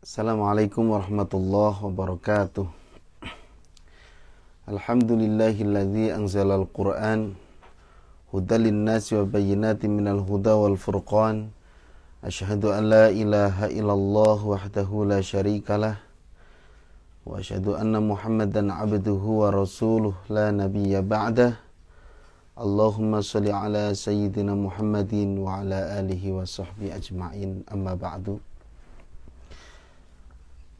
Assalamualaikum warahmatullahi wabarakatuh. Alhamdulillahilladzi anzalal Qur'an hudal linnasi wa bayyinatin minal huda wal furqan. Asyhadu an la ilaha illallah wahdahu la syarikalah wa asyhadu anna Muhammadan abduhu wa rasuluh la nabiyya ba'dah. Allahumma shalli ala sayyidina Muhammadin wa ala alihi wa sahbihi ajma'in, amma ba'du.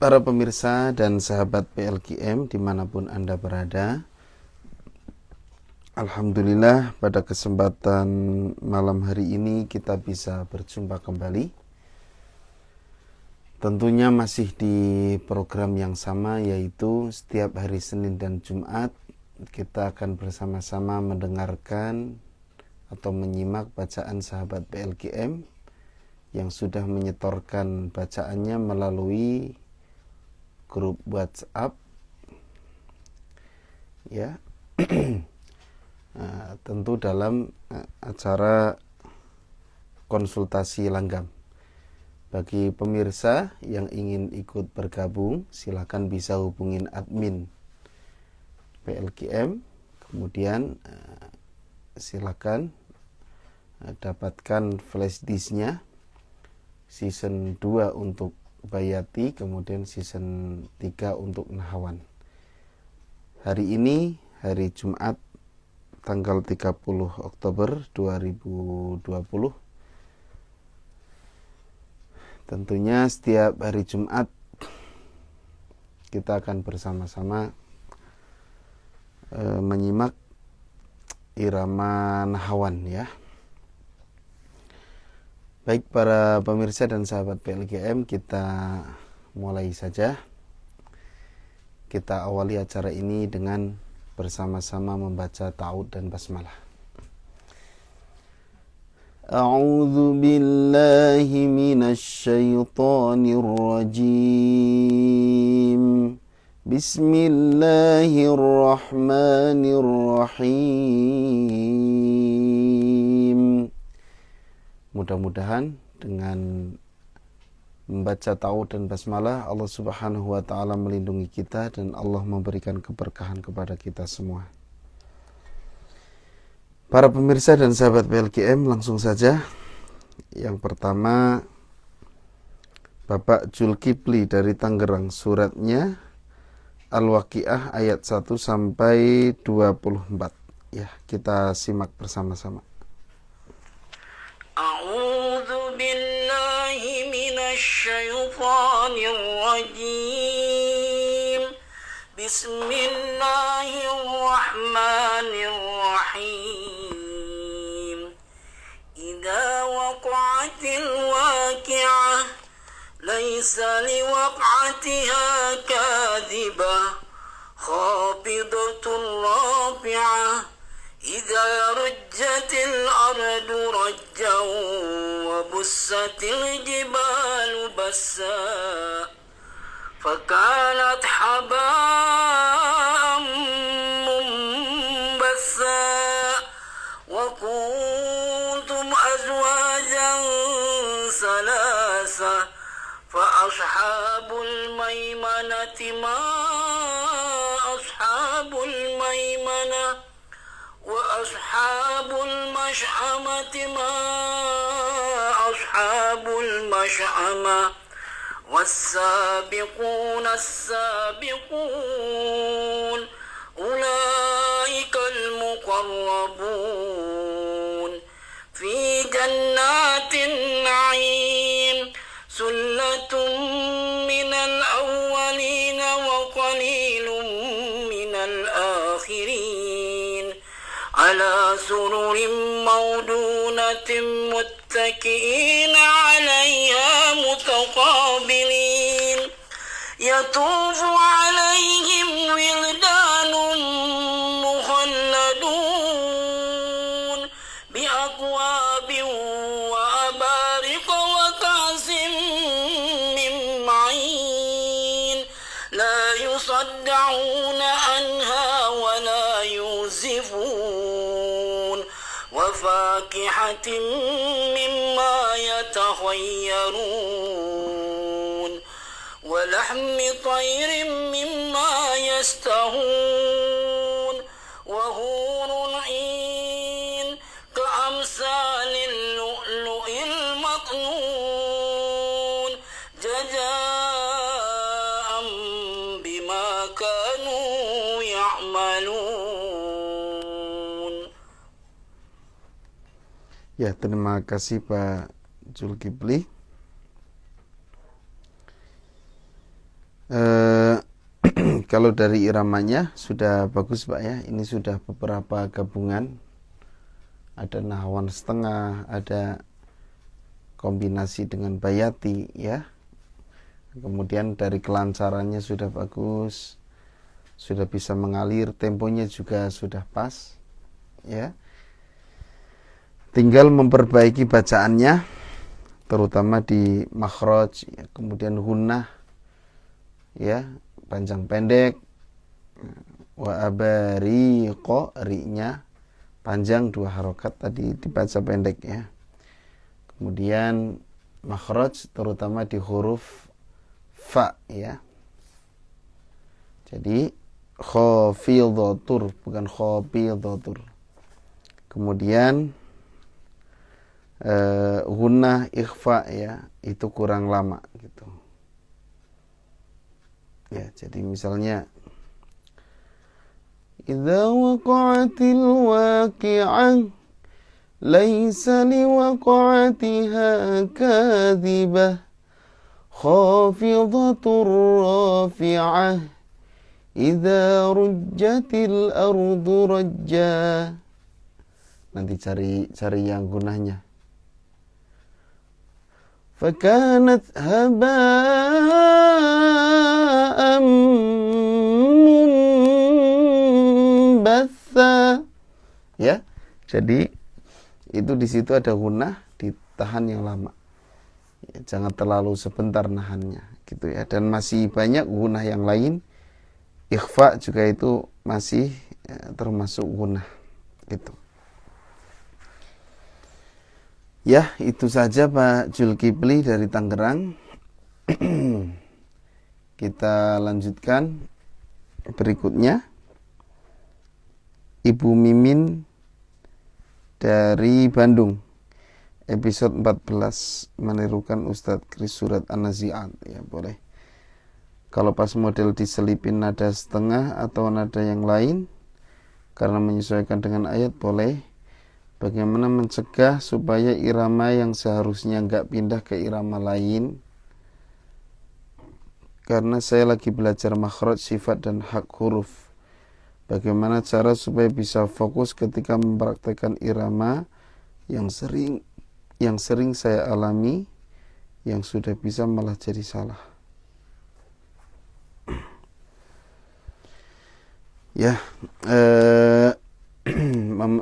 Para pemirsa dan sahabat PLKM dimanapun Anda berada, alhamdulillah pada kesempatan malam hari ini kita bisa berjumpa kembali. Tentunya masih di program yang sama, yaitu setiap hari Senin dan Jumat kita akan bersama-sama mendengarkan atau menyimak bacaan sahabat PLKM yang sudah menyetorkan bacaannya melalui grup WhatsApp, ya. Tentu dalam acara konsultasi langgam. Bagi pemirsa yang ingin ikut bergabung, silakan bisa hubungin admin PLKM, kemudian silakan dapatkan flash disknya season 2 untuk Bayati, kemudian season 3 untuk Nahawan. Hari ini hari Jumat tanggal 30 Oktober 2020. Tentunya setiap hari Jumat kita akan bersama-sama menyimak irama Nahawan, ya. Baik para pemirsa dan sahabat PLKM, kita mulai saja. Kita awali acara ini dengan bersama-sama membaca ta'awudz dan basmalah. A'udzu billahi minasy syaithanir rajim. Bismillahirrahmanirrahim. Mudah-mudahan dengan membaca ta'awudz dan basmalah Allah Subhanahu wa taala melindungi kita dan Allah memberikan keberkahan kepada kita semua. Para pemirsa dan sahabat PLKM, langsung saja. Yang pertama, Bapak Zulkifli dari Tangerang, suratnya Al-Waqiah ayat 1 sampai 24. Ya, kita simak bersama-sama. A'udzu billahi minasy syaithanir rajim. Bismillahirrahmanirrahim. Idza waqa'atil waqi'ah laisa liwaq'atiha kadhibah khafidatun rafi'ah. إذا رجت الأرض رجا وبست الجبال بسا فكانت حباء منبثا وكنتم أزواجا ثلاثة فأصحاب الميمنة ما أصحاب الميمنة وأصحاب المشأمة ما أصحاب المشأمة والسابقون السابقون أولئك المقربون في جنات النعيم ثلة من الأولين وقليل من الآخرين على سرر موضونة متكئين عليها متقابلين يطوف عليهم ولدان مخلدون بأكواب وأبارق وكأس من معين لا يصدعون عنها ولا يوزفون وفاكهة مما يتخيرون ولحم طير مما يشتهون وحور عين كأمثال اللؤلؤ المكنون جزاء بما كانوا يعملون. Ya, terima kasih Pak Zulkifli. Kalau dari iramanya sudah bagus Pak ya. Ini sudah beberapa gabungan. Ada nahwan setengah, ada kombinasi dengan bayati ya. Kemudian dari kelancarannya sudah bagus, sudah bisa mengalir, temponya juga sudah pas ya. Tinggal memperbaiki bacaannya, terutama di makhraj ya. Kemudian gunnah ya, panjang pendek, wa abariqo, ri-nya panjang 2 harokat tadi dibaca pendek ya. Kemudian makhraj terutama di huruf fa ya. Jadi khafidhatur bukan khafidhatur. Kemudian gunnah ikhfa ya, itu kurang lama gitu. Ya, jadi misalnya idza waqa'atil waqi'ah laisa liwaqa'atiha kadhibah khafidatur rafi'ah idza rujjatil ardu rajja. Nanti cari yang gunanya. Fakanat haba'an mumbatha. Ya, jadi itu di situ ada gunnah, ditahan yang lama. Ya, jangan terlalu sebentar nahannya, gitu ya. Dan masih banyak gunnah yang lain. Ikhfa juga itu masih termasuk gunnah, gitu. Ya, itu saja Pak Zulkifli dari Tangerang. Kita lanjutkan berikutnya. Ibu Mimin dari Bandung. Episode 14 menirukan Ustadz Kris surat An-Nazi'at. Ya, boleh. Kalau pas model diselipin nada setengah atau nada yang lain karena menyesuaikan dengan ayat, boleh. Bagaimana mencegah supaya irama yang seharusnya nggak pindah ke irama lain? Karena saya lagi belajar makhraj, sifat, dan hak huruf. Bagaimana cara supaya bisa fokus ketika mempraktekkan irama yang sering saya alami, yang sudah bisa malah jadi salah? Ya,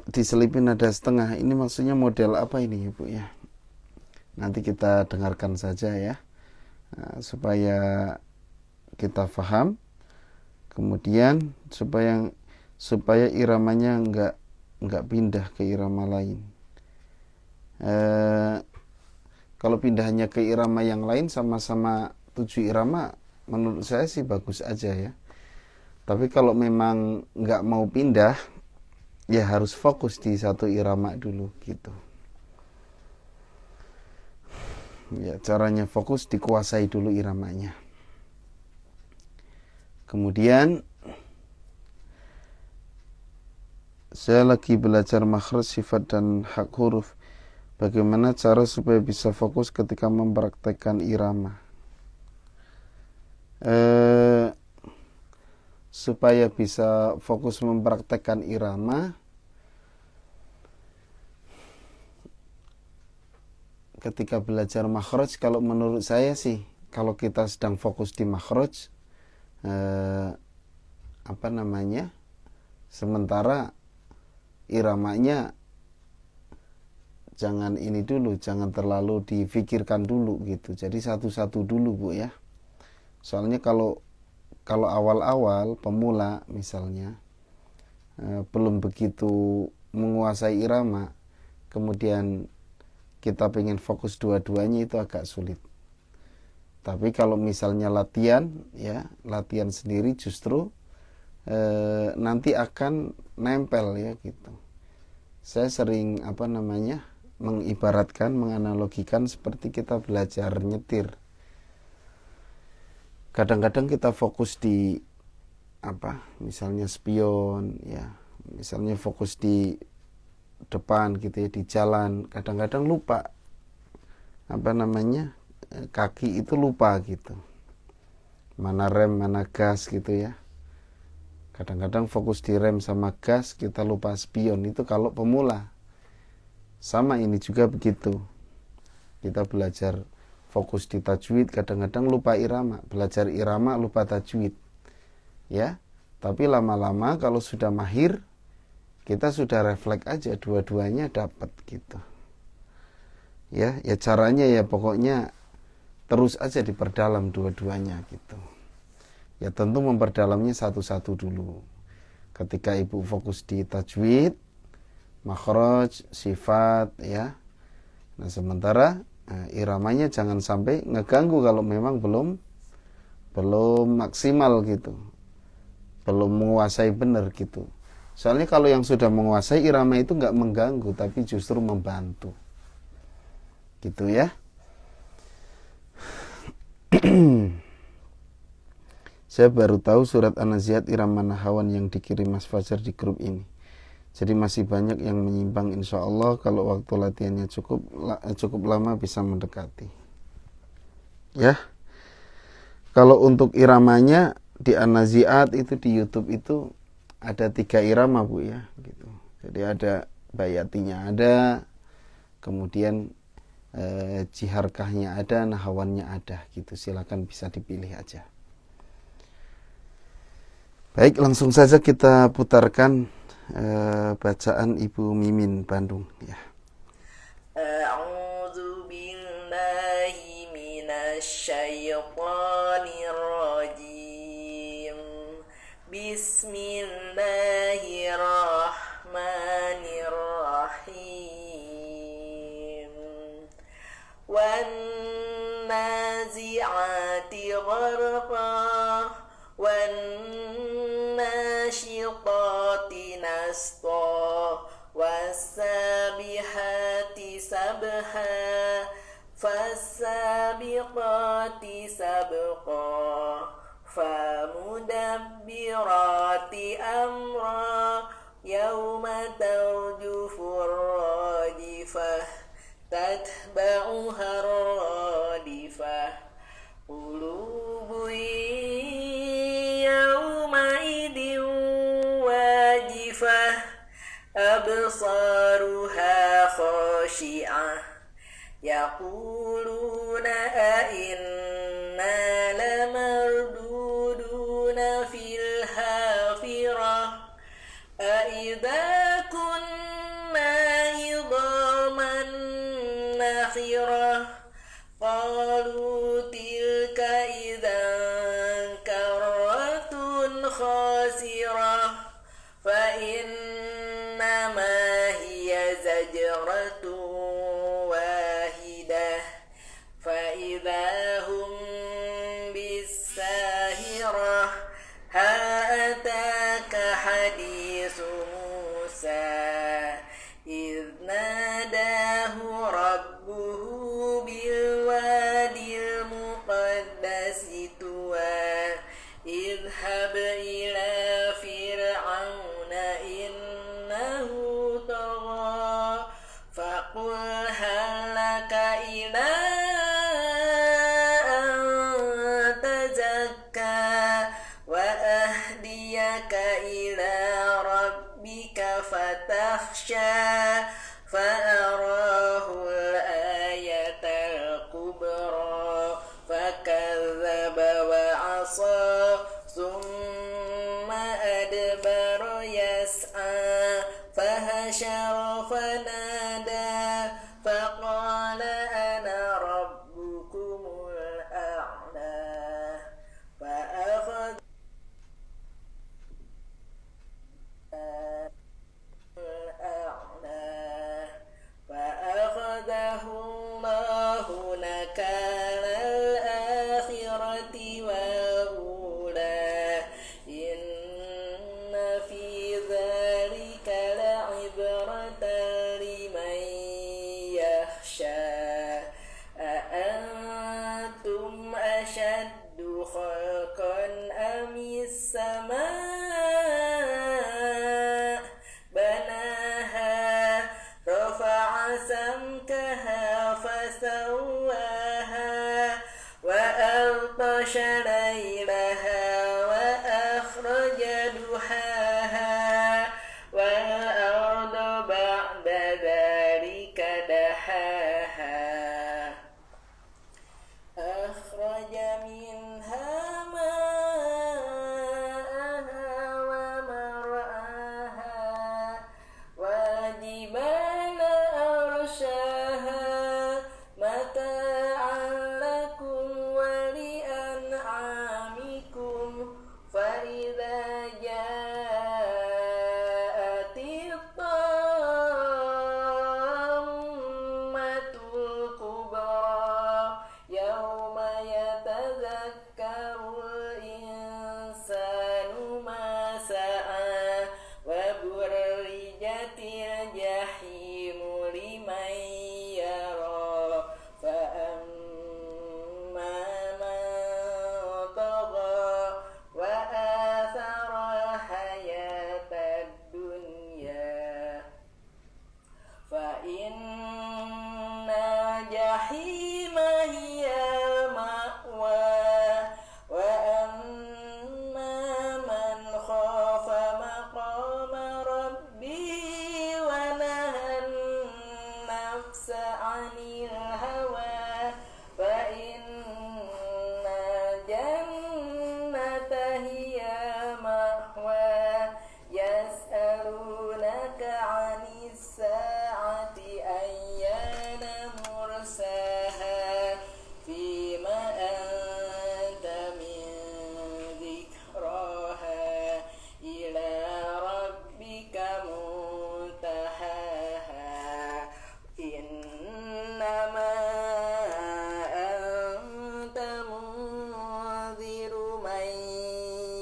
diselipin nada setengah, ini maksudnya model apa ini Ibu ya? Nanti kita dengarkan saja ya, supaya kita paham, kemudian supaya iramanya nggak pindah ke irama lain. Kalau pindahnya ke irama yang lain sama-sama 7 irama, menurut saya sih bagus aja ya. Tapi kalau memang nggak mau pindah, ya harus fokus di satu irama dulu gitu. Ya, caranya fokus, dikuasai dulu iramanya. Kemudian saya lagi belajar makhraj, sifat, dan hak huruf. Bagaimana cara supaya bisa fokus ketika mempraktekkan irama? Supaya bisa fokus mempraktekkan irama, ketika belajar makhraj, kalau menurut saya sih, kalau kita sedang fokus di makhraj, sementara iramanya jangan ini dulu, jangan terlalu difikirkan dulu gitu. Jadi satu-satu dulu Bu ya. Soalnya kalau awal-awal pemula misalnya belum begitu menguasai irama, kemudian kita pengen fokus dua-duanya, itu agak sulit. Tapi kalau misalnya latihan, ya latihan sendiri justru nanti akan nempel ya gitu. Saya sering mengibaratkan, menganalogikan seperti kita belajar nyetir. Kadang-kadang kita fokus di misalnya spion, ya, misalnya fokus di depan gitu ya, di jalan. Kadang-kadang lupa kaki itu lupa gitu. Mana rem, mana gas gitu ya. Kadang-kadang fokus di rem sama gas, kita lupa spion. Itu kalau pemula. Sama ini juga begitu. Kita belajar fokus di tajwid, kadang-kadang lupa irama. Belajar irama lupa tajwid. Ya. Tapi lama-lama kalau sudah mahir, kita sudah refleks aja, dua-duanya dapat gitu. Ya caranya ya pokoknya terus aja diperdalam dua-duanya gitu. Ya tentu memperdalamnya satu-satu dulu. Ketika ibu fokus di tajwid, makhraj, sifat, ya. Nah sementara iramanya jangan sampai ngeganggu kalau memang belum maksimal gitu, belum menguasai benar gitu. Soalnya kalau yang sudah menguasai irama itu nggak mengganggu, tapi justru membantu, gitu ya. Saya baru tahu surat An-Nazi'at irama nahawan yang dikirim Mas Fajar di grup ini. Jadi masih banyak yang menyimpang, insya Allah kalau waktu latihannya cukup lama bisa mendekati. Ya, kalau untuk iramanya di An-Nazi'at itu di YouTube itu ada 3 irama Bu ya, gitu. Jadi ada bayatinya ada, kemudian jiharkahnya ada, nahawannya ada, gitu. Silakan bisa dipilih aja. Baik, langsung saja kita putarkan bacaan Ibu Mimin Bandung ya. A'udzu billahi minasyaitonir rajim. Bismillahirrahmanirrahim. Wan nazi'ati gharqa wan nasyiqati nasqa was-sabihati sabha fas-sabiqati sabqa famudabbirati amra yauma tarjufur rajifah tatba'uha radifah qulubu yawmaidin wajifah absaruha khashi'ah yaquluna a'inna lamarduduna fil hafirah a'idha kunna idhaman nakhirah qalu tilka idzan karratun khasirah fa innama hiya zajratun wahidah fa idahum bisahirah ha ataka hadithu Musa idh nadahu rabbuhu bilwadil muqaddasi tuwa idhhab ila fir'auna innahu tagha faqul hal laka ila an tazakka wa ahdiyaka ila rabbika fatakhsha fa'arahu al-ayatal kubra fakadzdzaba wa 'asa thumma adbara yas'a fahashara fanada faqala ana rabbukumul a'la fa'akhadha فأخذه الله نكال يخشى أأنتم أشد خلقا أم السماء بناها رفع سمكها فسواها وأغطش ليلها وأخرج ضحاها والأرض بعد ذلك دحاها أخرج منها ماءها ومرعاها والجبال أرساها متاعا لكم ولأنعامكم فإذا جاءت الطامة الكبرى يوم يتذكر الإنسان ما سعى وبرزت الجحيم لمن يرى فأما من طغى وآثر الحياة الدنيا فإن الجحيم هي المأوى وأما من خاف مقام ربه ونهى النفس عن الهوى فإن الجنة هي مأوى يسألونك عن الساعة أيان مرساها فيما أنت من ذكراها إلى ربك منتهاها إنما أنت منذر من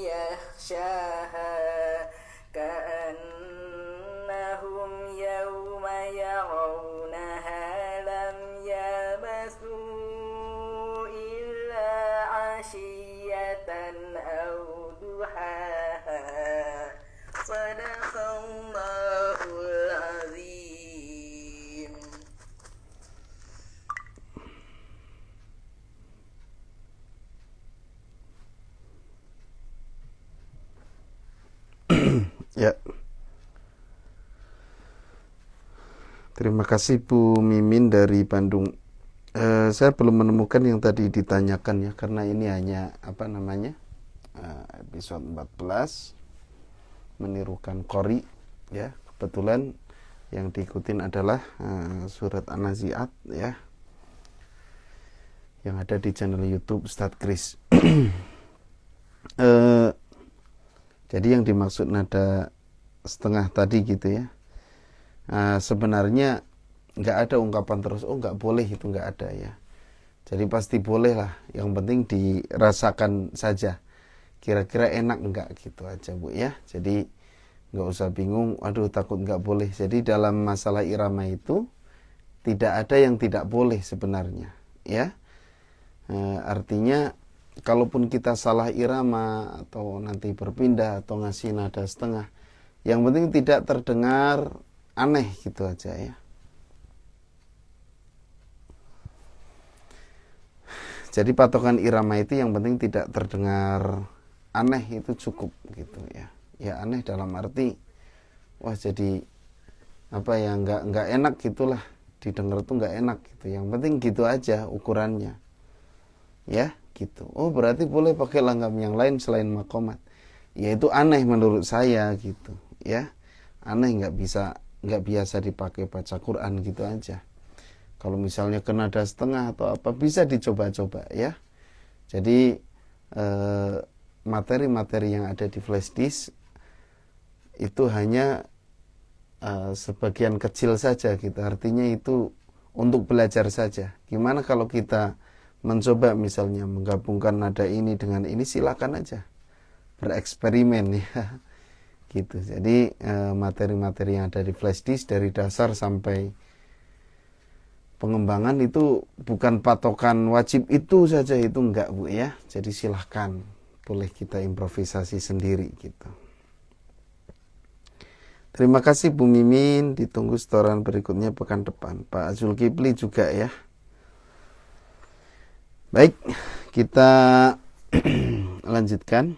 يخشاها كأنهم يوم يرونها لم يلبثوا إلا عشية أو ضحاها صدق الله العظيم. Ya. Terima kasih Bu Mimin dari Bandung. Saya belum menemukan yang tadi ditanyakan ya, karena ini hanya episode 14 menirukan qori ya. Kebetulan yang diikutin adalah surat An-Nazi'at ya, yang ada di channel YouTube Ustadz Kris. Jadi yang dimaksud nada setengah tadi gitu ya, sebenarnya nggak ada ungkapan terus nggak boleh, itu nggak ada ya. Jadi pasti boleh lah, yang penting dirasakan saja kira-kira enak nggak gitu aja Bu ya. Jadi nggak usah bingung, aduh takut nggak boleh. Jadi dalam masalah irama itu tidak ada yang tidak boleh sebenarnya ya. Artinya kalaupun kita salah irama atau nanti berpindah atau ngasih nada setengah, yang penting tidak terdengar aneh gitu aja ya. Jadi patokan irama itu yang penting tidak terdengar aneh, itu cukup gitu ya. Ya aneh dalam arti wah jadi apa ya, nggak enak gitulah, didengar tuh nggak enak gitu. Yang penting gitu aja ukurannya ya gitu. Oh berarti boleh pakai langgam yang lain selain maqamat. Ya itu aneh menurut saya gitu ya. Aneh, nggak biasa dipakai baca Quran gitu aja. Kalau misalnya ke nada setengah atau apa bisa dicoba-coba ya. Jadi materi-materi yang ada di flash disk itu hanya sebagian kecil saja gitu. Artinya itu untuk belajar saja. Gimana kalau kita mencoba misalnya menggabungkan nada ini dengan ini, silakan aja bereksperimen ya gitu. Jadi materi-materi yang ada di flash disk dari dasar sampai pengembangan itu bukan patokan wajib itu saja, itu enggak Bu ya. Jadi silahkan, boleh kita improvisasi sendiri gitu. Terima kasih Bu Mimin, ditunggu setoran berikutnya pekan depan. Pak Zulkifli juga ya. Baik, kita lanjutkan.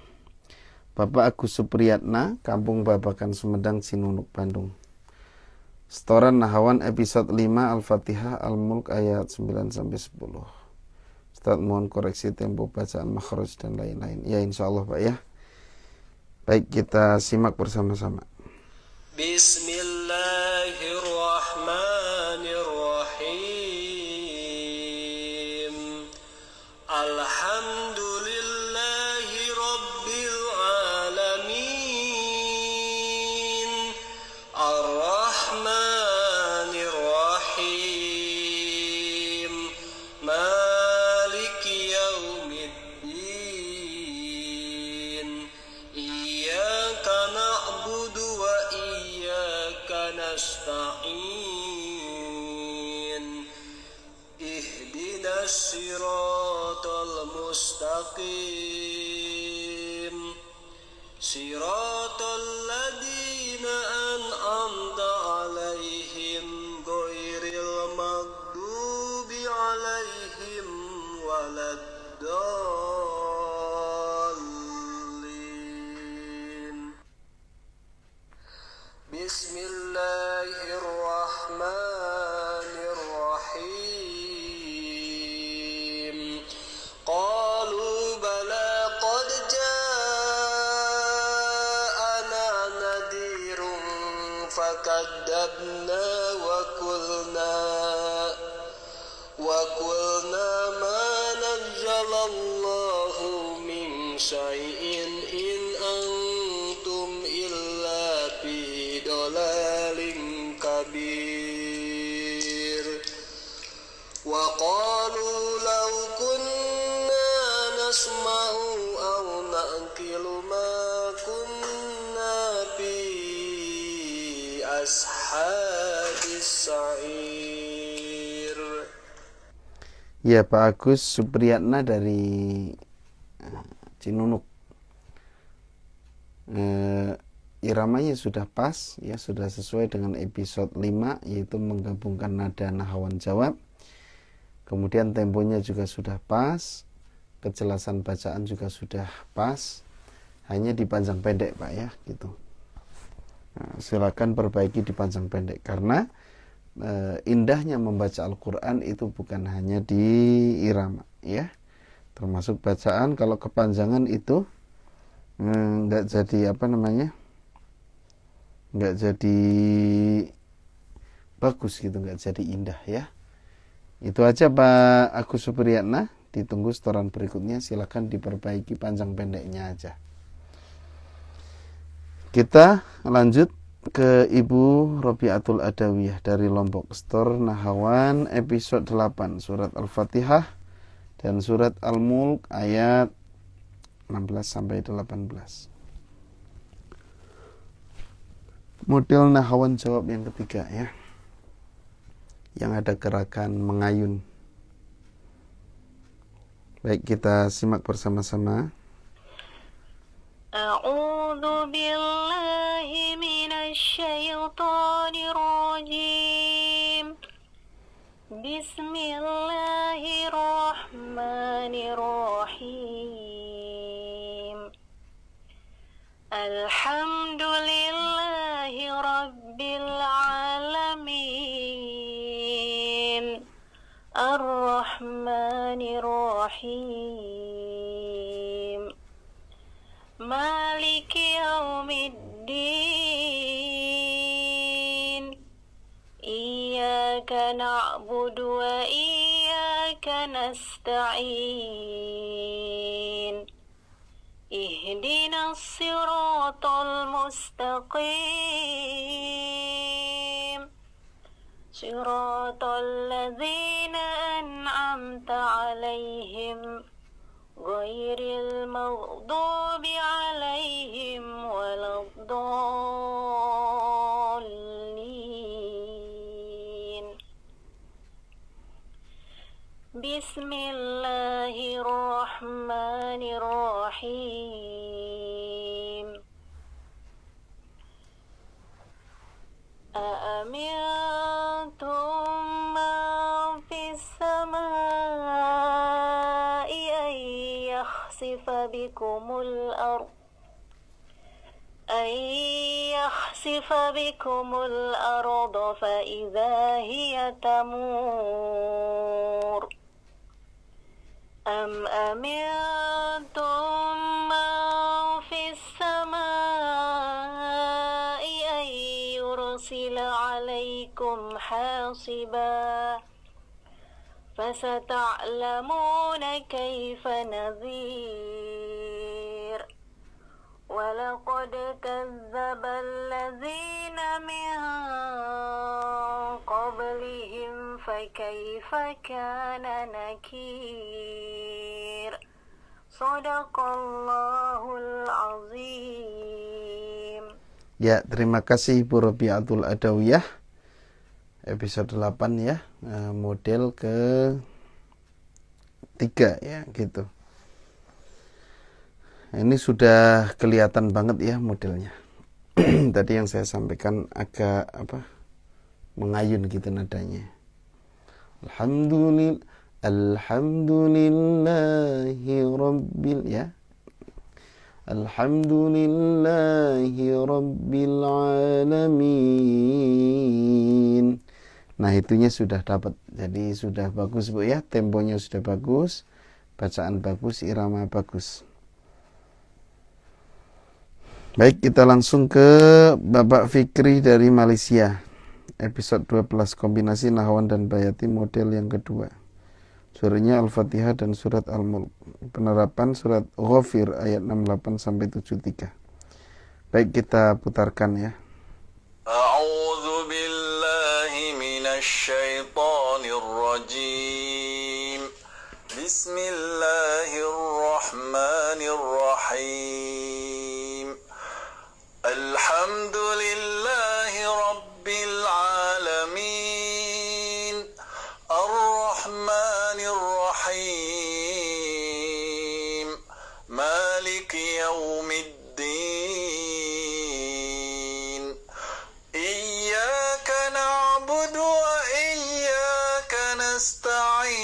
Bapak Agus Supriyatna, Kampung Babakan Sumedang, Cinunuk, Bandung. Setoran Nahawan episode 5 Al-Fatihah Al-Mulk ayat 9-10. Ustaz mohon koreksi tempo bacaan makhraj dan lain-lain. Ya insyaallah Pak ya. Baik, kita simak bersama-sama. Bismillahirrahmanirrahim. Alhamdulillahi rabbil alamin. Ar-Rahmanir-Rahim. Maliki yaumiddin. Iyyaka na'budu wa iyyaka nasta'in. Ihdinas siratal mustaqim. Siratal ladzina an'amta 'alaihim ghairil maghdubi 'alaihim waladdallin. Bismillahirrahmanirrahim. Qalu bala qad ja'ana nadhirun fakadzabna wa qulna ma nazzalallahu min syai'in in antum illa fi dalalin kabir. Wa qalu law kunna nasma'u aw na'qilu ma kunna fi ashabis sa'ir. Ya, Pak Agus Supriyatna dari Cinunuk. Iramanya sudah pas ya, sudah sesuai dengan episode 5, yaitu menggabungkan nada nahawan jawab. Kemudian temponya juga sudah pas, kejelasan bacaan juga sudah pas, hanya dipanjang pendek Pak ya gitu. Nah, silakan perbaiki di panjang pendek, karena indahnya membaca Al-Quran itu bukan hanya di irama ya, termasuk bacaan. Kalau kepanjangan itu nggak jadi nggak jadi bagus gitu, nggak jadi indah ya. Itu aja Pak Agus Supriyatna, ditunggu setoran berikutnya, silakan diperbaiki panjang pendeknya aja. Kita lanjut ke Ibu Robiatul Adawiyah dari Lombok. Setor Nahawan episode 8 surat Al-Fatihah dan surat Al-Mulk ayat 16-18. Model Nahawan jawab yang ketiga ya, yang ada gerakan mengayun. Baik, kita simak bersama-sama. A'udzu billahi minasy syaithanir rajim. Bismillahirrahmanirrahim. Alhamdulillahi rabbil alamin. Ar-Rahmanir Rahim. Maliki yaumiddin. Iyyaka na'budu wa iyyaka nasta'in. Ihdinas siratal mustaqim. Siratal ladzina an'amta 'alaihim ghairil maghdubi 'alaihim waladdallin. Bismillahirrahmanirrahim. أأمنتم من في السماء أن يخسف بكم الأرض فإذا هي تمور أم أمنتم من في السماء أن يرسل عليكم حاصبا فستعلمون كيف نذير ولقد كذب الذين من قبلهم فكيف كان نكير Sadaqallahul azim. Ya, terima kasih Bu Rabi'atul Adawiyah. Episode 8 ya, model ke-3 ya, gitu. Ini sudah kelihatan banget ya modelnya. Tadi yang saya sampaikan agak mengayun gitu nadanya. Alhamdulillahi rabbil ya. Alhamdulillahi rabbil alamin. Nah, itunya sudah dapat. Jadi sudah bagus Bu ya, temponya sudah bagus, bacaan bagus, irama bagus. Baik, kita langsung ke Bapak Fikri dari Malaysia. Episode 12, kombinasi nahwan dan bayati model yang kedua. Suratnya Al-Fatihah dan surat Al-Mulk. Penerapan surat Ghafir ayat 68 sampai 73. Baik, kita putarkan ya. A'udzu billahi minasy syaithanir rajim. Bismillahirrahmanirrahim. Alhamdulillahi rabbil alamin. Ar-Rahmanir Rahim. Maliki yaumiddin. Iyyaka na'budu wa iyyaka nasta'in.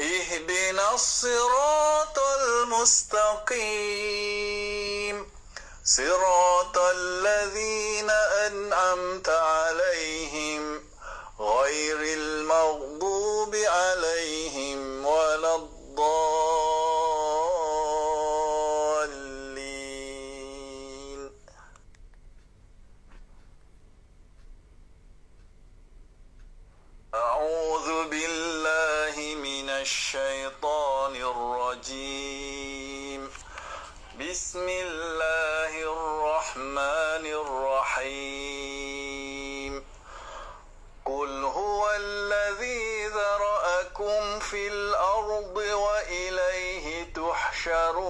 Ihdinas siratal mustaqim. Siratal ladzina an'amta 'alaihim ghairil maghdubi 'alaihim waladdallin. A'udzu billahi minasy syaithanir rajim. Bismillahirrahmanirrahim. Qul huwallazi dzara'akum fil ardi wa ilaihi tuhsyarun.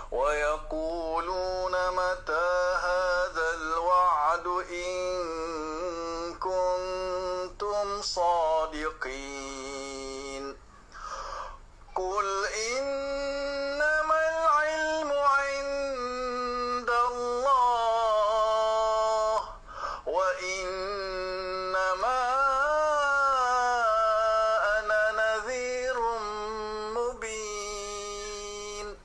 Wa yaquluna mata hadzal wa'du in kuntum shadiqin. Qul innamal ilmu 'indallah wa innama ana nadhirum mubin.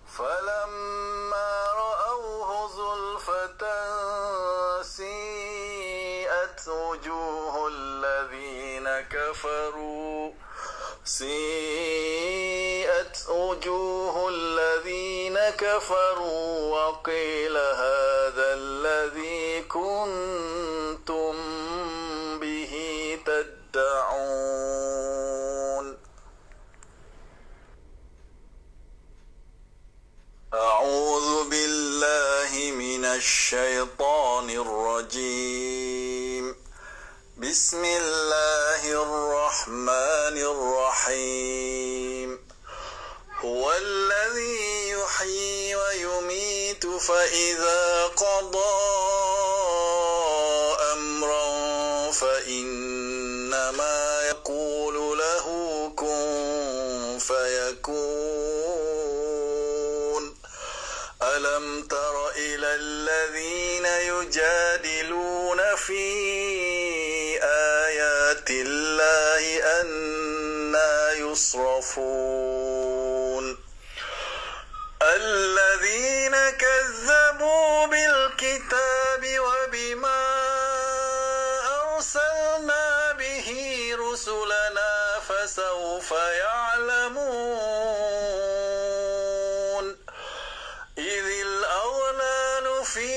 Falamma ra'awhu zulfatan si'at wujuhul ladzina kafaru وقيل هذا الذي كنتم به تدعون. أعوذ بالله من الشيطان الرجيم. بسم الله الرحمن الرحيم. هو الذي يحيي ويميت فإذا قضى أمرا فإنما يقول له كن فيكون ألم تر إلى الذين يجادلون في آيات الله أنى يصرفون الذين كذبوا بالكتاب وبما أرسلنا به رسلنا فسوف يعلمون إذ الأغلال في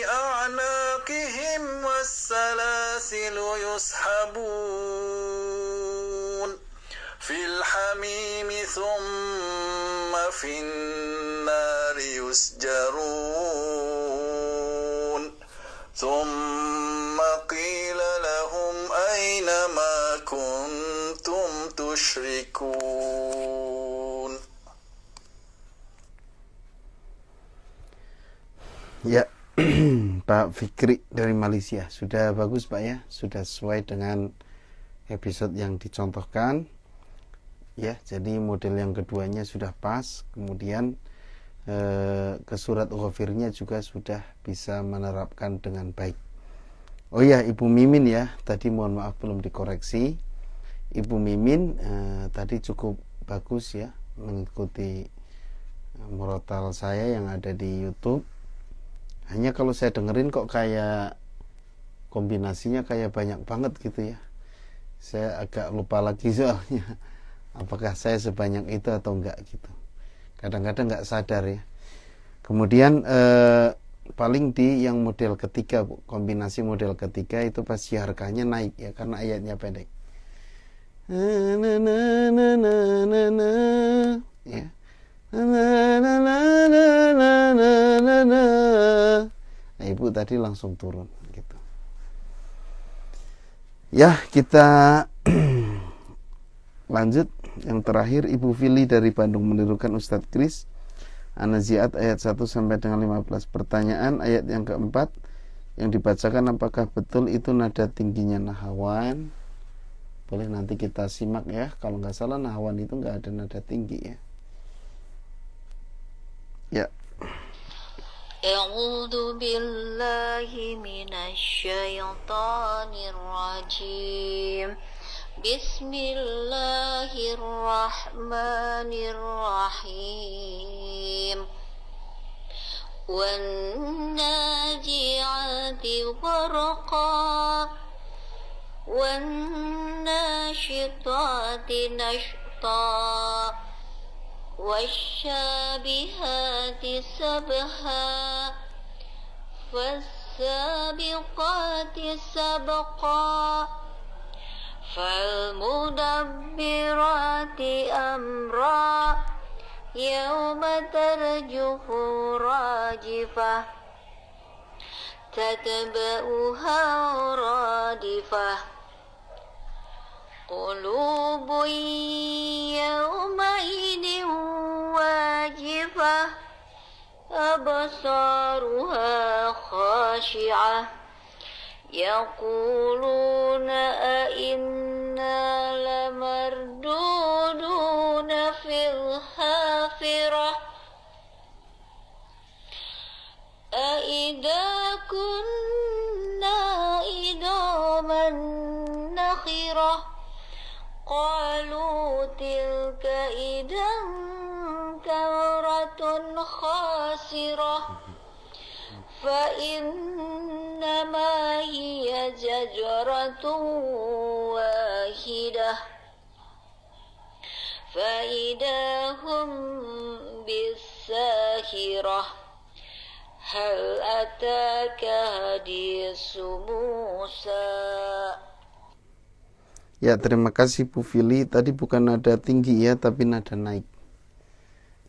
أعناقهم والسلاسل يسحبون في الحميم ثم في النار يسجرون ثم قيل لهم أين ما كنتم تشركون. Ya, Pak Fikri dari Malaysia. Sudah bagus Pak ya, sudah sesuai dengan episode yang dicontohkan. Ya, jadi model yang keduanya sudah pas. Kemudian ke surat Ghafirnya juga sudah bisa menerapkan dengan baik. Oh ya, Ibu Mimin ya, tadi mohon maaf belum dikoreksi. Ibu Mimin tadi cukup bagus ya mengikuti murotal saya yang ada di YouTube. Hanya kalau saya dengerin kok kayak kombinasinya kayak banyak banget gitu ya. Saya agak lupa lagi soalnya apakah saya sebanyak itu atau enggak gitu. Kadang-kadang enggak sadar ya. Kemudian paling di yang model ketiga, kombinasi model ketiga itu pasti harganya naik ya karena ayatnya pendek. Ya. Nah, Ibu tadi langsung turun gitu. Ya, kita lanjut. Yang terakhir Ibu Fili dari Bandung menirukan Ustadz Kris. An-Nazi'at ayat 1 sampai dengan 15. Pertanyaan ayat yang keempat yang dibacakan apakah betul itu nada tingginya Nahawan? Boleh nanti kita simak ya. Kalau nggak salah Nahawan itu nggak ada nada tinggi ya. Ya. A'udzu billahi minasyaitonir rajim. Bismillahirrahmanirrahim. Wan naji'ati gharqa wan nasyitati nashta wasyabihati sabha fassabiqati sabqa falmudabbirati amra yawma tarjufu rajifah tatba'uha radifah qulubun yawmaidin wajifah absaruha khashi'ah yaquluna a'inna lamarduduna fil hafirah a'idha kunna idaman nakhirah qalu tilka idan karatun khasirah fa innama hiya zajratun wahidah fa idahum bisahirah hal ataka hadisu Musa. Ya, terima kasih Bu Fili. Tadi bukan nada tinggi ya, tapi nada naik.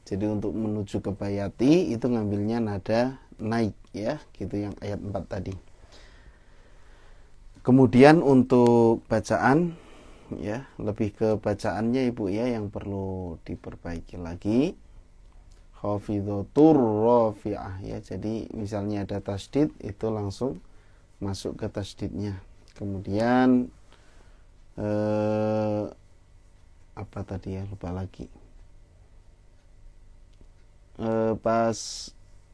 Jadi untuk menuju ke Bayati itu ngambilnya nada naik ya, gitu yang ayat 4 tadi. Kemudian untuk bacaan ya, lebih ke bacaannya Ibu ya yang perlu diperbaiki lagi. Khafidhatur rafi'ah ya. Jadi misalnya ada tasdid itu langsung masuk ke tasdidnya. Kemudian apa tadi ya, lupa lagi. Pas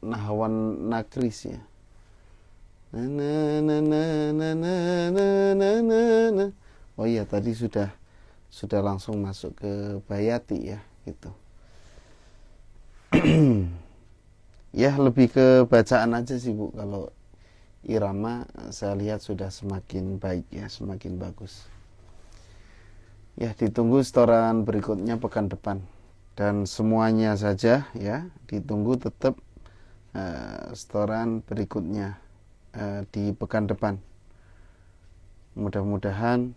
nahwan nakris ya. Oh iya, tadi sudah langsung masuk ke bayati ya, gitu. Ya, lebih ke bacaan aja sih Bu. Kalau irama saya lihat sudah semakin baik ya, semakin bagus. Ya, ditunggu setoran berikutnya pekan depan. Dan semuanya saja ya, ditunggu tetap setoran berikutnya di pekan depan. Mudah-mudahan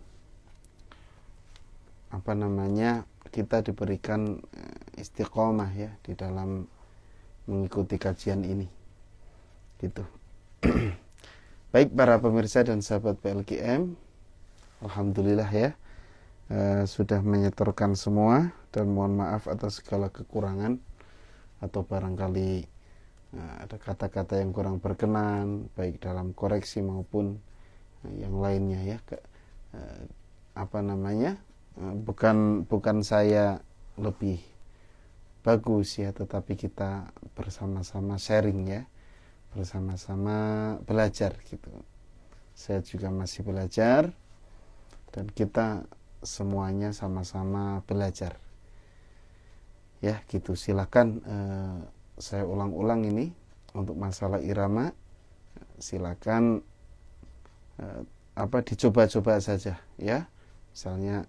kita diberikan istiqomah ya di dalam mengikuti kajian ini, gitu. Baik para pemirsa dan sahabat PLKM, alhamdulillah ya, sudah menyetorkan semua, dan mohon maaf atas segala kekurangan atau barangkali ada kata-kata yang kurang berkenan baik dalam koreksi maupun yang lainnya ya. Bukan saya lebih bagus ya, tetapi kita bersama-sama sharing ya, bersama-sama belajar gitu. Saya juga masih belajar dan kita semuanya sama-sama belajar ya, gitu. Silakan saya ulang-ulang ini untuk masalah irama, silakan dicoba-coba saja ya. Misalnya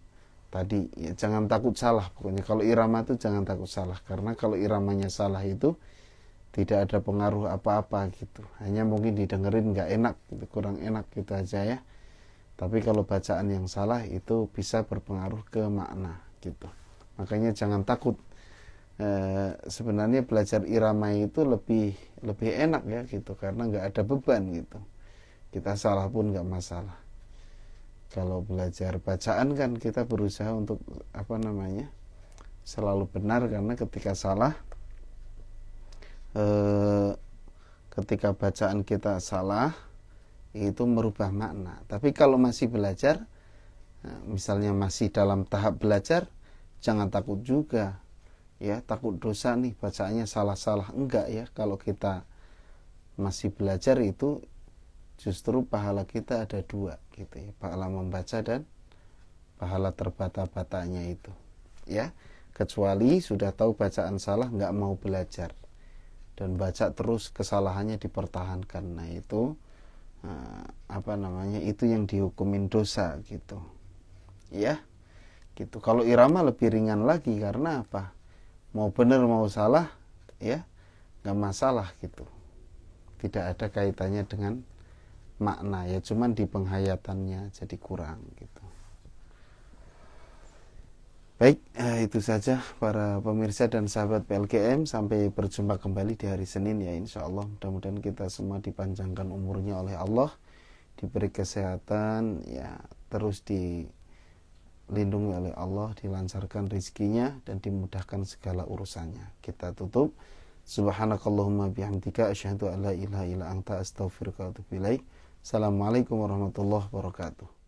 tadi ya, jangan takut salah. Pokoknya kalau irama itu jangan takut salah, karena kalau iramanya salah itu tidak ada pengaruh apa-apa gitu, hanya mungkin didengerin nggak enak gitu, kurang enak gitu aja ya. Tapi kalau bacaan yang salah itu bisa berpengaruh ke makna gitu. Makanya jangan takut. Sebenarnya belajar irama itu lebih enak ya gitu, karena nggak ada beban gitu. Kita salah pun nggak masalah. Kalau belajar bacaan kan kita berusaha untuk selalu benar, karena ketika salah, ketika bacaan kita salah itu merubah makna. Tapi kalau masih belajar, misalnya masih dalam tahap belajar, jangan takut juga ya, takut dosa nih bacaannya salah-salah. Enggak ya, kalau kita masih belajar itu justru pahala kita ada dua gitu ya, pahala membaca dan pahala terbata-batanya itu ya. Kecuali sudah tahu bacaan salah, nggak mau belajar dan baca terus, kesalahannya dipertahankan, nah itu itu yang dihukumin dosa gitu ya, gitu. Kalau irama lebih ringan lagi, karena apa, mau benar mau salah ya nggak masalah gitu, tidak ada kaitannya dengan makna ya, cuman di penghayatannya jadi kurang gitu. Baik, itu saja para pemirsa dan sahabat PLKM. Sampai berjumpa kembali di hari Senin ya, insya Allah. Mudah-mudahan kita semua dipanjangkan umurnya oleh Allah, diberi kesehatan ya, terus dilindungi oleh Allah, dilancarkan rezekinya dan dimudahkan segala urusannya. Kita tutup. Subhanakallahumma bihamdika asyhadu an la ilaha illa anta astaghfiruka wa atubu ilaik. Assalamualaikum warahmatullahi wabarakatuh.